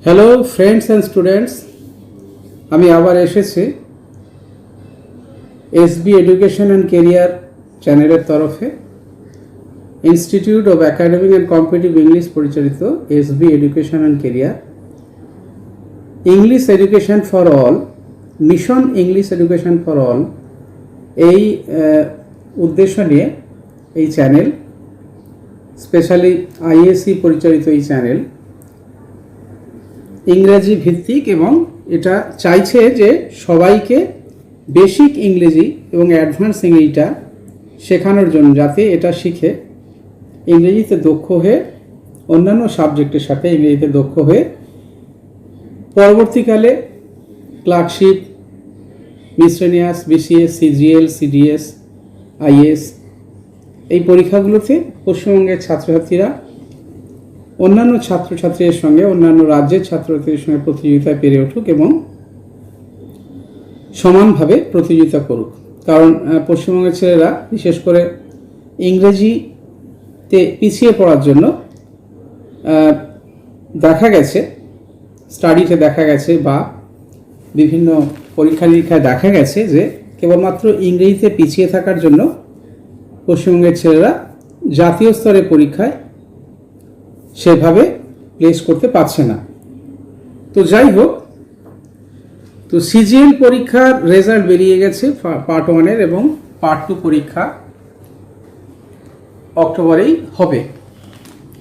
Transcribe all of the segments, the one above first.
Hello friends and students, আমি আবার এসেছি এসবি এডুকেশন অ্যান্ড কেরিয়ার চ্যানেলের তরফে institute of academic and competitive English পরিচালিত SB education and career English education for all, mission English education for all এই উদ্দেশ্য নিয়ে এই চ্যানেল, স্পেশালি আইএসসি পরিচালিত এই চ্যানেল ইংরেজি ভিত্তিক এবং এটা চাইছে যে সবাইকে বেসিক ইংরেজি এবং অ্যাডভান্স ইংরেজিটা শেখানোর জন্য, যাতে এটা শিখে ইংরেজিতে দক্ষ হয়ে অন্যান্য সাবজেক্টের সাথে ইংরেজিতে দক্ষ হয়ে পরবর্তীকালে clerkship, miscellaneous, BCS, CGL, CDS, is এই পরীক্ষাগুলোতে পশ্চিমবঙ্গের ছাত্রছাত্রীরা অন্যান্য ছাত্রছাত্রীদের সঙ্গে, অন্যান্য রাজ্যের ছাত্রছাত্রীদের সঙ্গে প্রতিযোগিতায় পেরে উঠুক এবং সমানভাবে প্রতিযোগিতা করুক। কারণ পশ্চিমবঙ্গের ছেলেরা বিশেষ করে ইংরেজিতে পিছিয়ে পড়ার জন্য দেখা গেছে, স্টাডিতে দেখা গেছে বা বিভিন্ন পরীক্ষা নিরীক্ষায় দেখা গেছে যে কেবলমাত্র ইংরেজিতে পিছিয়ে থাকার জন্য পশ্চিমবঙ্গের ছেলেরা জাতীয় স্তরের পরীক্ষায় সেভাবে প্লেস করতে পারছে না। তো যাই হোক, তো সিজিএল পরীক্ষার রেজাল্ট বেরিয়ে গেছে পার্ট 1 এবং পার্ট 2 পরীক্ষা অক্টোবরেই হবে,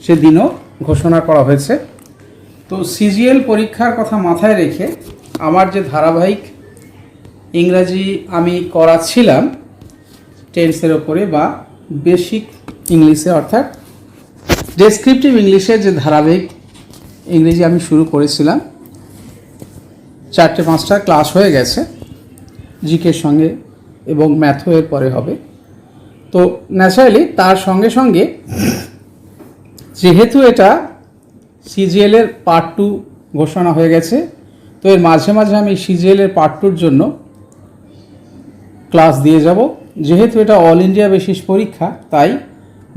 সেদিনও ঘোষণা করা হয়েছে। তো সিজিএল পরীক্ষার কথা মাথায় রেখে আমার যে ধারাবাহিক ইংরাজি আমি করাচ্ছিলাম টেন্সের ওপরে বা বেসিক ইংলিশে, অর্থাৎ ডেসক্রিপটিভ ইংলিশের যে ধারাবাহিক ইংরেজি আমি শুরু করেছিলাম, 4-5টা ক্লাস হয়ে গেছে জিকের সঙ্গে এবং ম্যাথও এর পরে হবে। তো ন্যাচারালি তার সঙ্গে সঙ্গে যেহেতু এটা সিজিএলের পার্ট 2 ঘোষণা হয়ে গেছে, তো এর মাঝে মাঝে আমি সিজিএলের পার্ট 2-র জন্য ক্লাস দিয়ে যাব। যেহেতু এটা অল ইন্ডিয়া বেসিস পরীক্ষা, তাই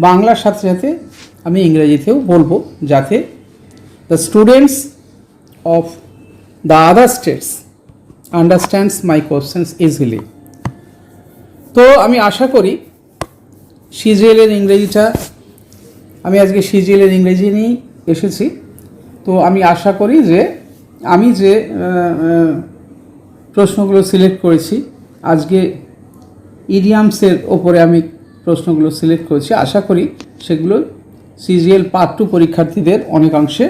বাংলার সাথে সাথে আমি ইংরেজিতেও বলবো, যাতে the students of the other states understands my questions easily. তো আমি আশা করি সিজিএলের ইংরেজিটা, আমি আজকে সিজিএলের ইংরেজি নিয়েই এসেছি, তো আমি আশা করি যে আমি যে প্রশ্নগুলো সিলেক্ট করেছি, আজকে ইডিয়ামসের ওপরে আমি প্রশ্নগুলো সিলেক্ট করেছি, আশা করি সেগুলো সিজিএল পার্ট 2 পরীক্ষার্থীদের অনেকাংশে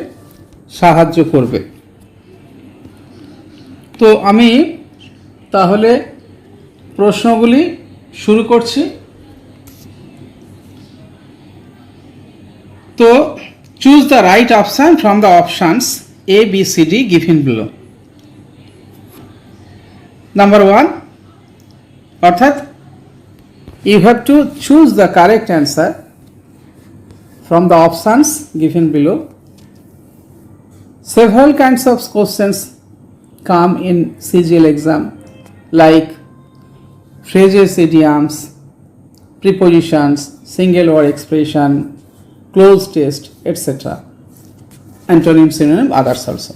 সাহায্য করবে। তো আমি তাহলে প্রশ্নগুলি শুরু করছি। তো choose the right option from the options A B C D given below. Number 1, অর্থাৎ you have to choose the correct answer from the options given below. Several kinds of questions come in CGL exam, like phrases, idioms, prepositions, single word expression, closed test, etc. Antonym, synonym, others also.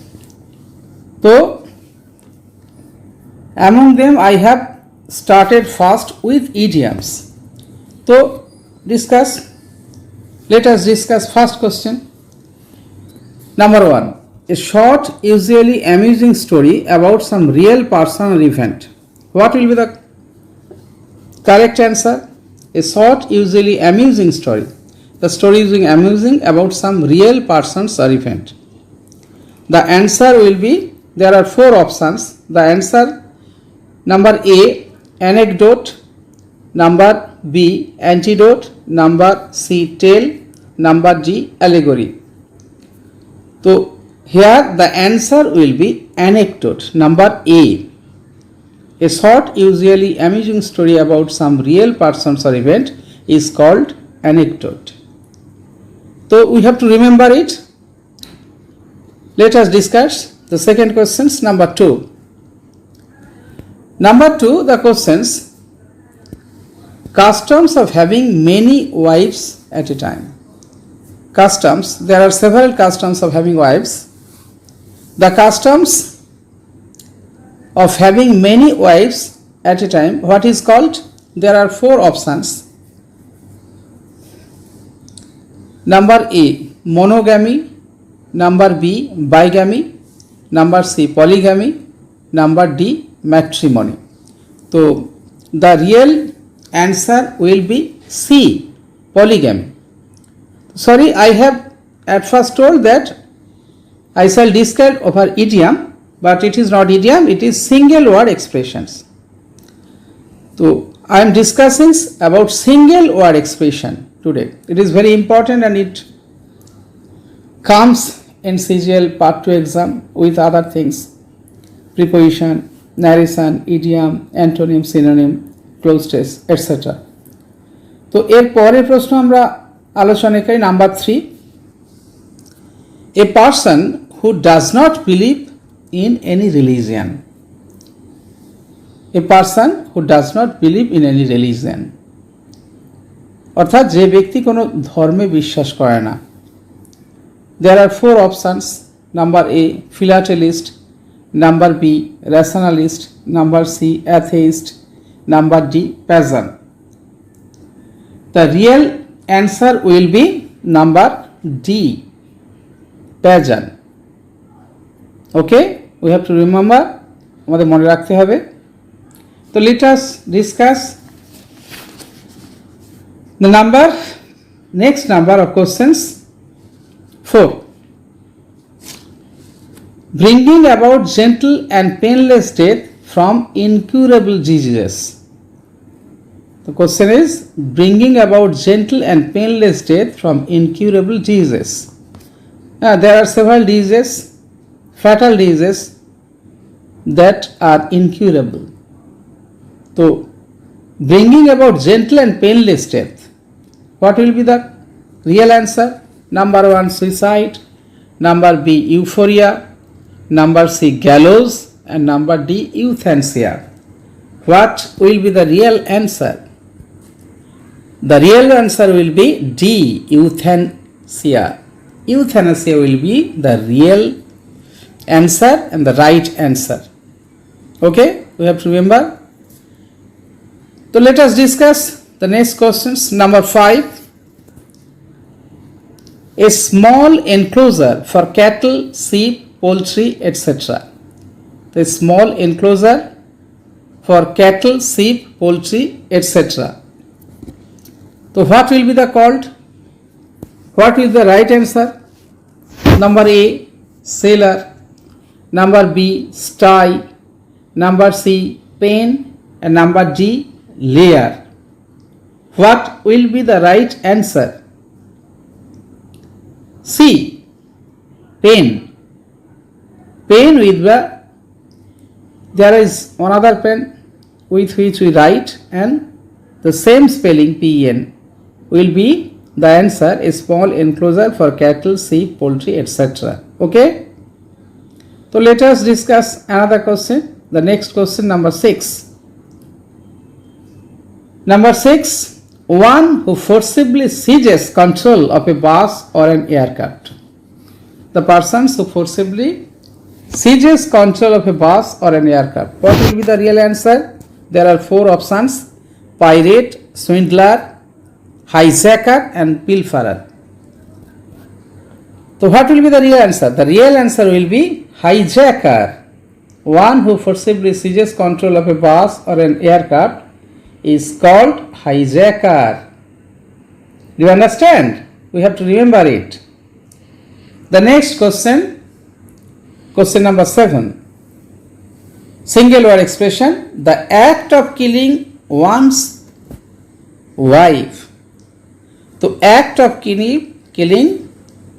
So among them I have started first with idioms. So let us discuss first question. Number 1, a short, usually amusing story about some real person or event. What will be the correct answer? A short, usually amusing story. The story is amusing about some real persons or event. The answer will be, there are 4 options. The answer, number A, anecdote, number B, antidote, number C, tale, number D, allegory. So here the answer will be anecdote, number A. A short, usually amusing story about some real persons or event is called anecdote. So we have to remember it. Let us discuss the second questions. Number 2. Number 2, the questions, customs of having many wives at a time. Customs, there are several customs of having wives. The customs of having many wives at a time, what is called? There are four options. Number A, monogamy. Number B, bigamy. Number C, polygamy. Number D, matrimony. So the real answer will be C, polygamy. Sorry, I have at first told that I shall describe over idiom, but it is not idiom, it is single word expressions. So I am discussing about single word expression today. It is very important and it comes in CGL Part 2 exam with other things, preposition, narration, idiom, antonym, synonym, close test, etc. তো এর পরের প্রশ্ন আমরা আলোচনা করি number 3. A person who does not believe in any religion. A person who does not believe in any religion. অর্থাৎ যে ব্যক্তি কোনো ধর্মে বিশ্বাস করে না. There are four options. Number A, philatelist. Number B, rationalist. Number C, atheist. Number D, pagan. The real answer will be number D, pagan. Okay, we have to remember, আমাদের মনে রাখতে হবে. So let us discuss the next number of questions. 4. Bringing about gentle and painless death from incurable diseases. The question is bringing about gentle and painless death from incurable diseases. There are several diseases, fatal diseases that are incurable. So bringing about gentle and painless death. What will be the real answer? Number 1, suicide. Number B, euphoria. Number C, gallows. And number D, euthanasia. What will be the real answer? The real answer will be D, euthanasia. Euthanasia will be the real answer and the right answer. Okay, we have to remember. So let us discuss the next questions. Number 5. A small enclosure for cattle, sheep, poultry, etc. The small enclosure for cattle, sheep, poultry, etc. So what will be the called? What is the right answer? Number A, cellar. Number B, sty. Number C, pen. And number D, layer. What will be the right answer? C, pen. Pen with there is another pen with which we write and the same spelling pen will be the answer, a small enclosure for cattle, sheep, poultry, etc. Okay. So let us discuss another question. The next question, number 6. Number 6. One who forcibly seizes control of a bus or an aircraft. The persons who forcibly seizes control of a bus or an aircraft. What will be the real answer? There are four options: pirate, swindler, hijacker and pilferer. So what will be the real answer? The real answer will be hijacker. One who forcibly seizes control of a bus or an aircraft is called hijacker. Do you understand? We have to remember it. The next question, question number 7. Single word expression, the act of killing one's wife. The act of killing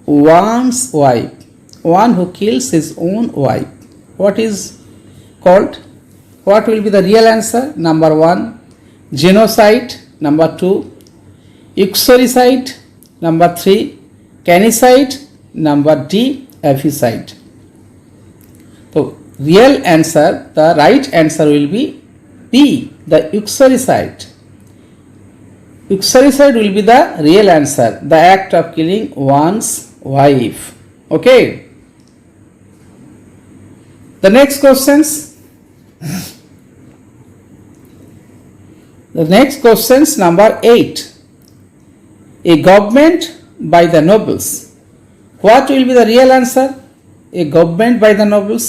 one's wife. One who kills his own wife. What is called? What will be the real answer? Number 1, genocide. Number 2, uxoricide. Number 3, canicide. Number D, avicide. So real answer, the right answer will be B, the uxoricide. Uxoricide will be the real answer, the act of killing one's wife. Okay. The next questions. The next questions number 8. A government by the nobles. What will be the real answer? A government by the nobles.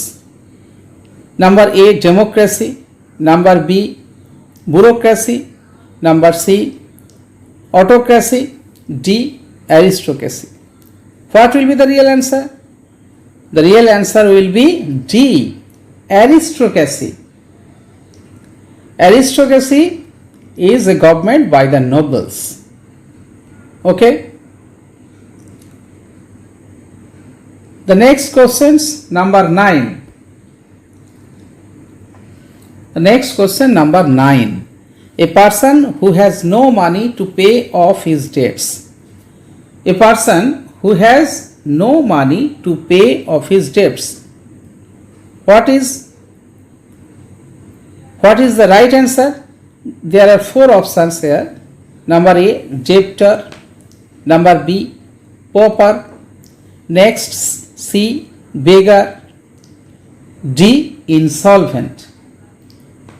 Number A, democracy. Number B, bureaucracy. Number C, autocracy. D, aristocracy. What will be the real answer? The real answer will be D, aristocracy. Aristocracy is a government by the nobles. Okay. The next questions number 9. The next question number 9. A person who has no money to pay off his debts. A person who has no money to pay off his debts. What is the right answer? There are 4 options here. Number A, debtor. Number B, pauper. Next, C, beggar. D, insolvent.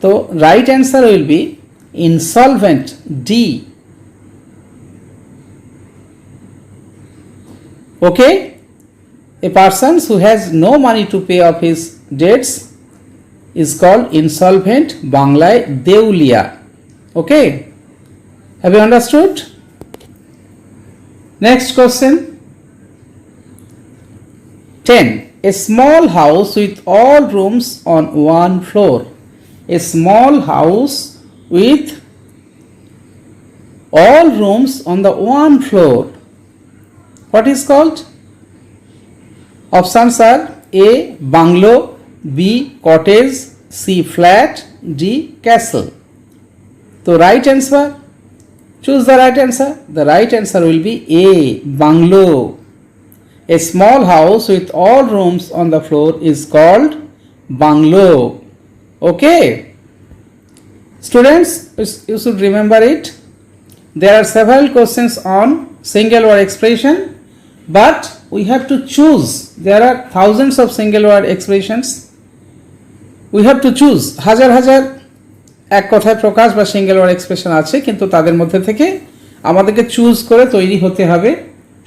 So right answer will be insolvent, D. Okay, a person who has no money to pay off his debts is called insolvent, Banglaয় দেউলিয়া. Okay, have you understood? Next question 10. A small house with all rooms on one floor. A small house with all rooms on the one floor. What is called? Options are A, bungalow. B, cottage. C, flat. D, castle. So right answer, choose the right answer. The right answer will be A, bungalow. A small house with all rooms on the floor is called bungalow. Okay. Students, you should remember it. There are several questions on single word expression, but we have to choose. There are thousands of single word expressions. We have to choose. হাজার এক কথায় প্রকাশ বা single word expression আছে, কিন্তু তাদের মধ্যে থেকে আমাদেরকে চুজ করে তৈরি হতে হবে।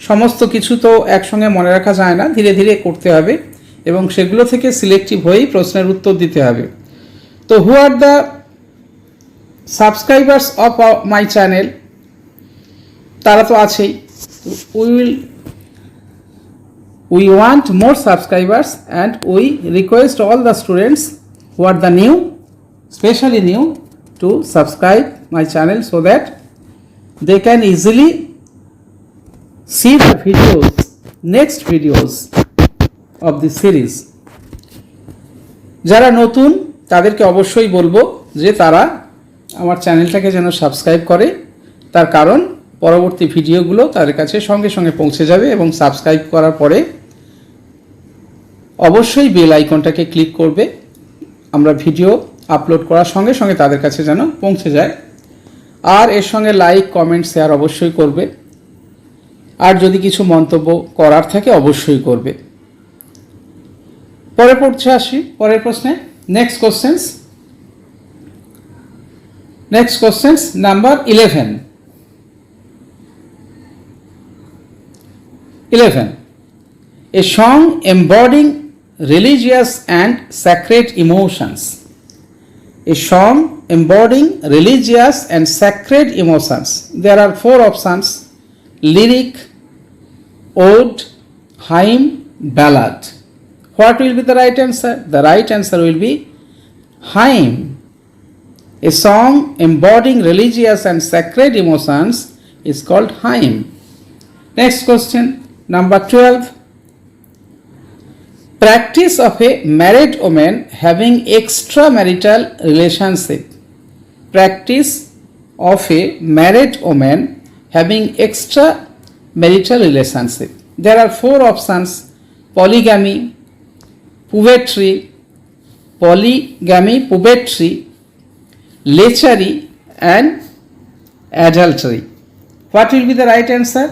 সমস্ত কিছু তো একসঙ্গে মনে রাখা যায় না, ধীরে ধীরে করতে হবে এবং সেগুলো থেকে সিলেক্টিভ হয়েই প্রশ্নের উত্তর দিতে হবে। তো who are the subscribers of my channel? তারা তো আছেই। We want more subscribers and we request all the students who are the new, especially new, to subscribe my channel so that they can easily see the videos, next videos of this series. যারা নতুন তাদেরকে অবশ্যই বলবো যে তারা আমার চ্যানেলটাকে যেন সাবস্ক্রাইব করে, তার কারণ পরবর্তী ভিডিওগুলো তাদের কাছে সঙ্গে সঙ্গে পৌঁছে যাবে এবং সাবস্ক্রাইব করার পরে অবশ্যই বেল আইকনটাকে ক্লিক করবে। আমরা ভিডিও আপলোড করার সঙ্গে সঙ্গে তাদের কাছে যেন পৌঁছে যায়। আর এর সঙ্গে লাইক, কমেন্ট, শেয়ার অবশ্যই করবে। আর যদি কিছু মন্তব্য করার থাকে অবশ্যই করবে। পরে পড়ছে আসি পরের প্রশ্নে। Next questions number 11. A song embodying religious and sacred emotions. A song embodying religious and sacred emotions. There are 4 options: lyric, ode, hymn, ballad. What will be the right answer? The right answer will be hymn. A song embodying religious and sacred emotions is called hymn. Next question, number 12. Practice of a married woman having extramarital relationship. Practice of a married woman having extramarital relationship. There are 4 options: polygamy, pubetry, lechery and adultery. What will be the right answer?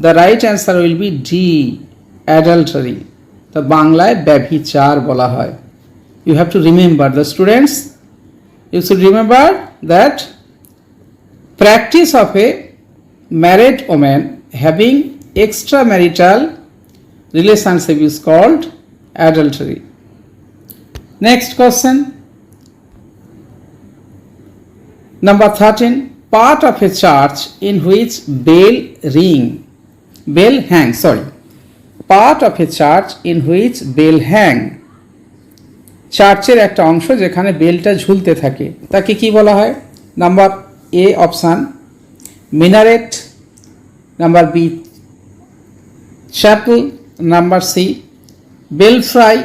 The right answer will be D, adultery. তো বাংলায় ব্যভিচার বলা হয়। You have to remember, the students, you should remember that practice of a married woman having extramarital relationship is called adultery. Next question. Number 13. Part of a church in which part of a church in which bell hang, চার্চের একটা অংশ যেখানে বেলটা ঝুলতে থাকে তাকে কি বলা হয়? Number A option minaret, number B chapel, number C belfry,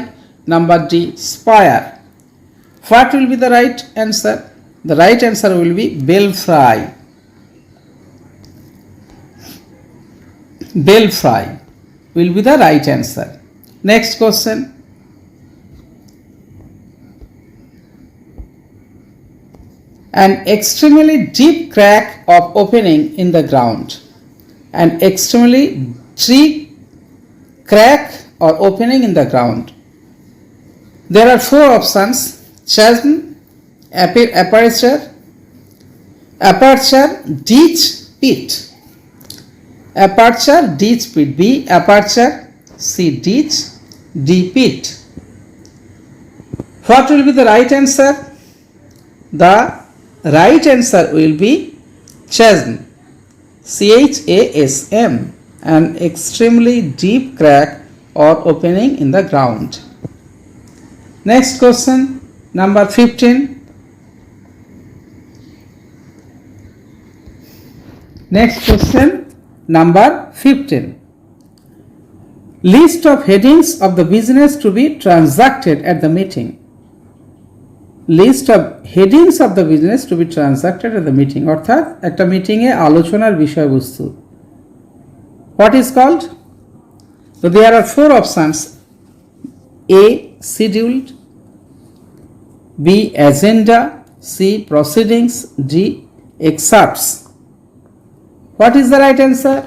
number D spire. What will be the right answer? The right answer will be belfry. Belfry will be the right answer. Next question. An extremely deep crack of opening in the ground. An extremely deep crack or opening in the ground. There are four options: chasm, aperture, ditch, pit. Aperture, ditch, pit. B aperture, C ditch, D pit. What will be the right answer? The right answer will be chasm, CHASM, an extremely deep crack or opening in the ground. Next question, number 15. Next question, number 15. List of headings of the business to be transacted at the meeting. List of headings of the business to be transacted at the meeting. অর্থাৎ একটা মিটিংয়ে আলোচনার বিষয়বস্তু. What is called? So there are four options: A scheduled, B agenda, C proceedings, D excerpts. What is the right answer?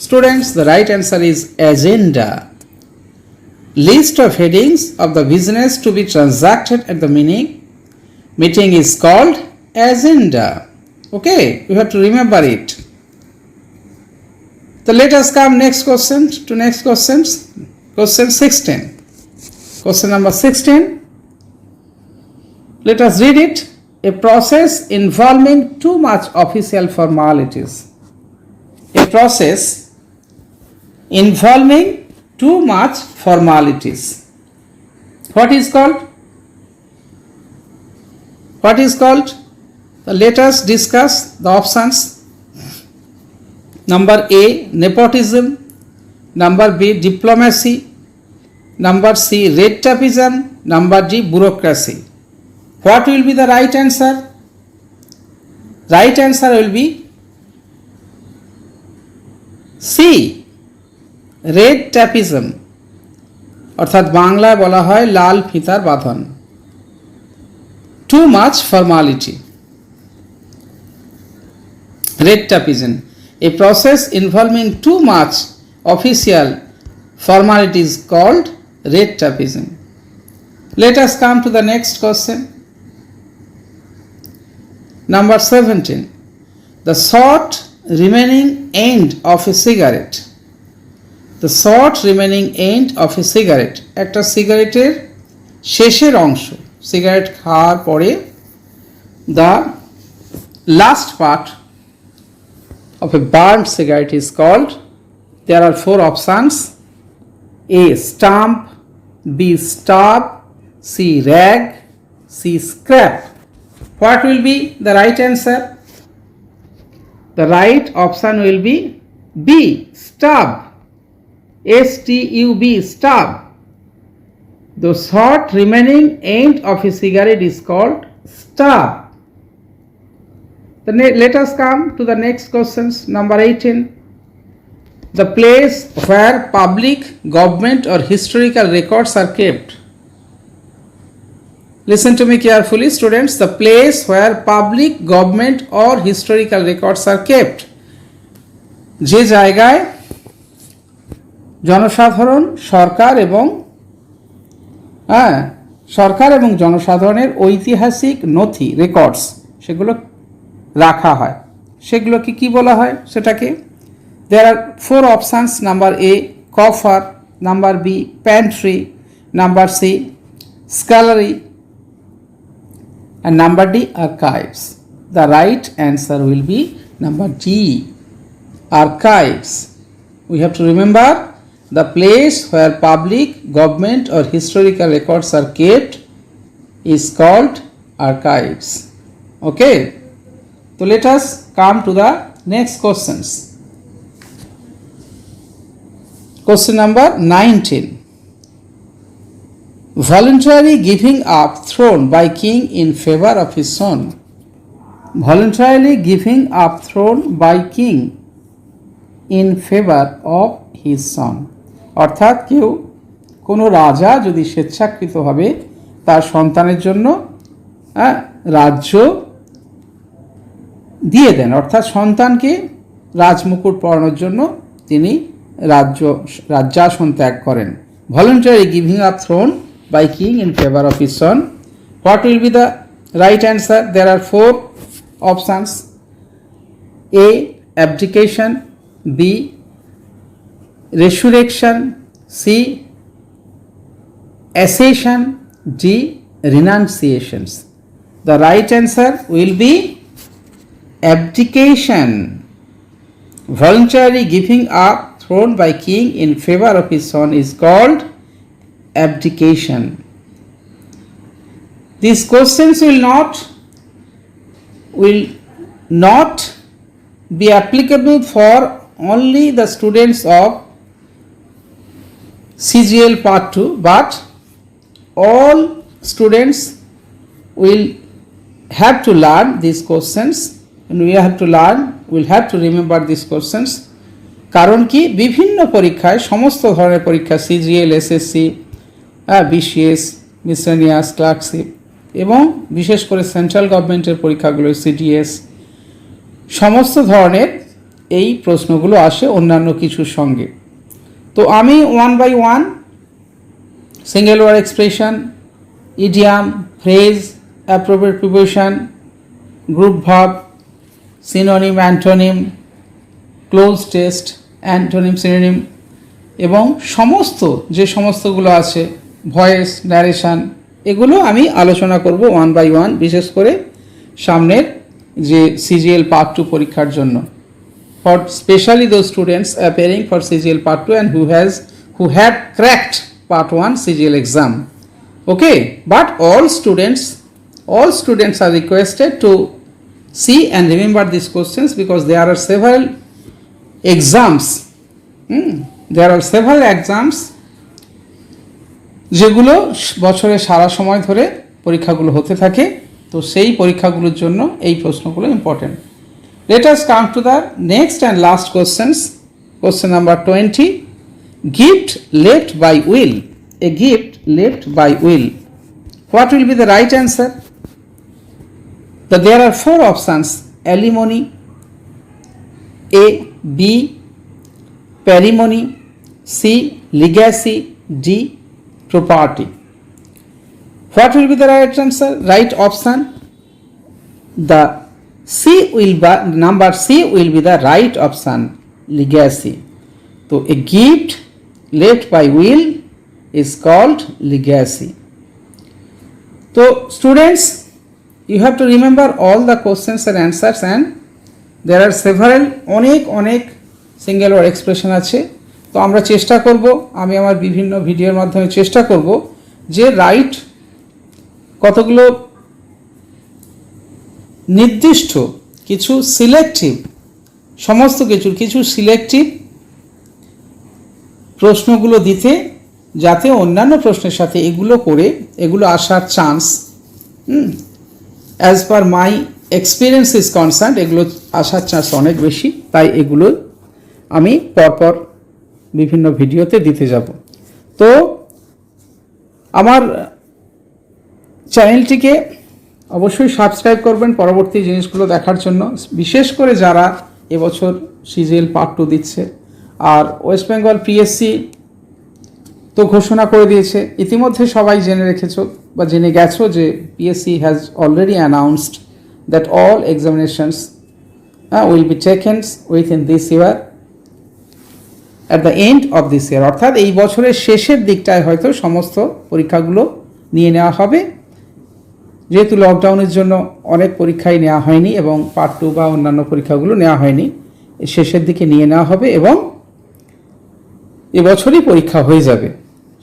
Students, the right answer is agenda. List of headings of the business to be transacted at the meeting is called agenda. Okay, you have to remember it. So let us come next question to next questions. Question 16. Question number 16. Let us read it. A process involving too much official formalities. A process involving too much formalities. What is called? What is called? So let us discuss the options. Number A nepotism, number B diplomacy, number C red tapeism, number D bureaucracy. What will be the right answer? Right answer will be C red tapeism, অর্থাৎ বাংলায় বলা হয় লাল ফিতার বাঁধন. Too much formality. Red tapeism, a process involving too much official formality is called red tapeism. Let us come to the next question. Number 17. The short remaining end of a cigarette. The short remaining end of a cigarette. একটা সিগারেটের শেষের অংশ, cigarette খাওয়ার পরে the last part of a burnt cigarette is called. There are four options: A stump, B stub, C rag, C scrap. What will be the right answer? The right option will be B stub, STUB, stub. The short remaining end of a cigarette is called stub. Let us come to the next questions. Number 18. The place where public, government or historical records are kept. Listen to me carefully, students. The place where public, government or historical records are kept. যে জায়গায় জনসাধারণ, সরকার এবং সরকার এবং জনসাধারণের ঐতিহাসিক নথি records সেগুলো রাখা হয়, সেগুলোকে কি বলা হয় সেটাকে? There are 4 options. Number A, coffer. Number B, pantry. Number C, scullery. And number D, archives. The right answer will be number D, archives. We have to remember the place where public, government or historical records are kept is called archives. Okay. So let us come to the next questions. Question number 19. Voluntarily giving up throne by king in favor of his son. Voluntarily giving up throne by king in favor of his son. অর্থাৎ কেউ কোনো রাজা যদি স্বেচ্ছাকৃতভাবে তার সন্তানের জন্য রাজ্য দিয়ে দেন, অর্থাৎ সন্তানকে রাজমুকুট পরানোর জন্য তিনি রাজ্যাসন ত্যাগ করেন। Voluntarily giving up throne by king in favor of his son. What will be the right answer? There are 4 options. A, abdication. B, resurrection. C, accession. D, renunciations. The right answer will be abdication. Voluntarily giving up throne by king in favor of his son is called abdication. These questions will not be applicable for only the students of CGL Part 2, but all students will have to learn these questions, and will have to remember these questions. কারণ কি, বিভিন্ন পরীক্ষায়, সমস্ত ধরনের পরীক্ষা, CGL, SSC, BCS, miscellaneous, clerkship এবং বিশেষ করে সেন্ট্রাল গভর্নমেন্টের পরীক্ষাগুলো CDS, সমস্ত ধরনের এই প্রশ্নগুলো আসে অন্যান্য কিছুর সঙ্গে। তো আমি 1 by 1 single word expression, idiom, phrase, appropriate preposition, group verb, synonym, antonym, cloze test, antonym, synonym এবং যে সমস্তগুলো আছে, ভয়েস, ন্যারেশন, এগুলো আমি আলোচনা করব 1 by 1, বিশেষ করে সামনের যে CGL Part 2 পরীক্ষার জন্য, for specially those students appearing for CGL Part 2 and who have cracked Part 1 CGL exam. Okay, but all students are requested to see and remember these questions because there are several exams. There are several exams যেগুলো বছরে সারা সময় ধরে পরীক্ষাগুলো হতে থাকে। তো সেই পরীক্ষাগুলোর জন্য এই প্রশ্নগুলো important. Let us come to the next and last questions. Question number 20. Gift left by will. A gift left by will. What will be the right answer? There are 4 options. Alimony. A, B, parimony. C, legacy. D, property. What will be the right answer? Right option. Number C will be the right option, legacy. So a gift left by will is called legacy. So students, you have to remember all the questions and answers, and there are several অনেক single word expression আছে। তো আমরা চেষ্টা করব, আমি আমার বিভিন্ন ভিডিওর মাধ্যমে চেষ্টা করব যে রাইট কতগুলো নির্দিষ্ট কিছু সিলেক্টিভ, সমস্ত কিছু সিলেক্টিভ প্রশ্নগুলো দিতে, যাতে অন্যান্য প্রশ্নের সাথে এগুলো আসার chance, as per my experience is concern, এগুলো আসার চান্স অনেক বেশি। তাই এগুলো আমি পরপর বিভিন্ন ভিডিওতে দিতে যাব। তো আমার চ্যানেলটিকে অবশ্যই সাবস্ক্রাইব করবেন পরবর্তী জিনিসগুলো দেখার জন্য, বিশেষ করে যারা এবছর CGL Part 2 দিচ্ছে। আর ওয়েস্ট বেঙ্গল PSC তো তো ঘোষণা করে দিয়েছে, ইতিমধ্যে সবাই জেনে রেখেছো বা জেনে গেছো যে PSC has already announced that all examinations will be taken within this year, at the end of this ইয়ার, অর্থাৎ এই বছরের শেষের দিকটায় হয়তো সমস্ত পরীক্ষাগুলো নিয়ে নেওয়া হবে। যেহেতু লকডাউনের জন্য অনেক পরীক্ষাই নেওয়া হয়নি এবং পার্ট 2 বা অন্যান্য পরীক্ষাগুলো নেওয়া হয়নি, শেষের দিকে নিয়ে নেওয়া হবে এবং এবছরই পরীক্ষা হয়ে যাবে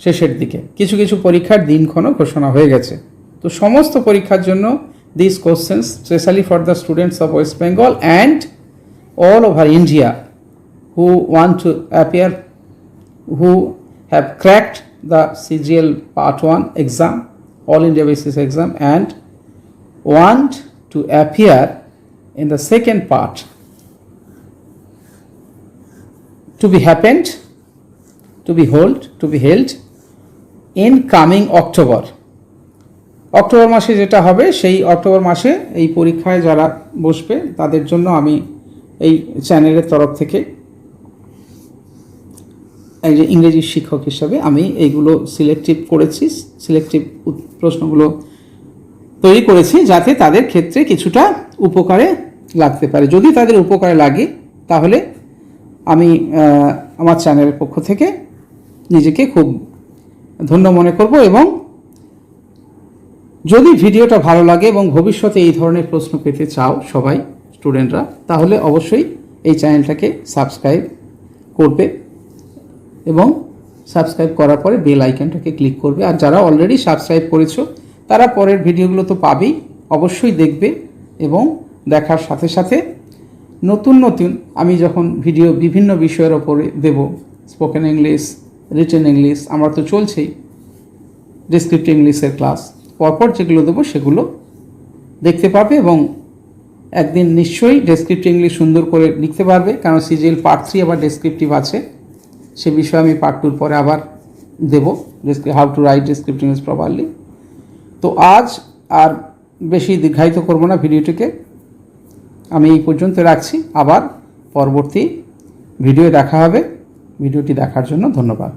শেষের দিকে। কিছু কিছু পরীক্ষার দিনক্ষণও ঘোষণা হয়ে গেছে। তো সমস্ত পরীক্ষার জন্য this questions specially for the students of West Bengal and all over India who want to appear, who have cracked the CGL Part 1 exam, All India Basis exam, and want to appear in the second part to be happened, to be held in coming October. October মাসে যেটা হবে সেই October মাসে এই পরীক্ষায় যারা বসবে তাদের জন্য আমি এই চ্যানেলের তরফ থেকে একজন ইংরেজি শিক্ষক হিসাবে আমি এইগুলো সিলেক্টিভ প্রশ্নগুলো তৈরি করেছি যাতে তাদের ক্ষেত্রে কিছুটা উপকারে লাগতে পারে। যদি তাদের উপকারে লাগে তাহলে আমি আমার চ্যানেলের পক্ষ থেকে নিজেকে খুব ধন্য মনে করব, এবং যদি ভিডিওটা ভালো লাগে এবং ভবিষ্যতে এই ধরনের প্রশ্ন পেতে চাও সবাই স্টুডেন্টরা, তাহলে অবশ্যই এই চ্যানেলটাকে সাবস্ক্রাইব করবে এবং সাবস্ক্রাইব করার পরে বেল আইকনটাকে ক্লিক করবে। আর যারা অলরেডি সাবস্ক্রাইব করেছো তারা পরের ভিডিওগুলো তো পাবেই, অবশ্যই দেখবে এবং দেখার সাথে সাথে নতুন আমি যখন ভিডিও বিভিন্ন বিষয়ের ওপরে দেব, স্পোকেন ইংলিশ, রিটেন ইংলিশ, আমরা তো চলছেই ডেসক্রিপটিভ ইংলিশের ক্লাস, পরপর যেগুলো দেবো সেগুলো দেখতে পাবে এবং একদিন নিশ্চয়ই ডেসক্রিপটিভ ইংলিশ সুন্দর করে লিখতে পারবে, কারণ সিজিএল পার্ট 3 আবার ডেসক্রিপটিভ আছে। সে বিষয়ে আমি পার্ট 2 পরে আবার দেব, how to write descriptive English properly. তো আজ আর বেশি দীর্ঘায়িত করব না ভিডিওটিকে, আমি এই পর্যন্ত রাখছি। আবার পরবর্তী ভিডিও দেখা হবে। ভিডিওটি দেখার জন্য ধন্যবাদ।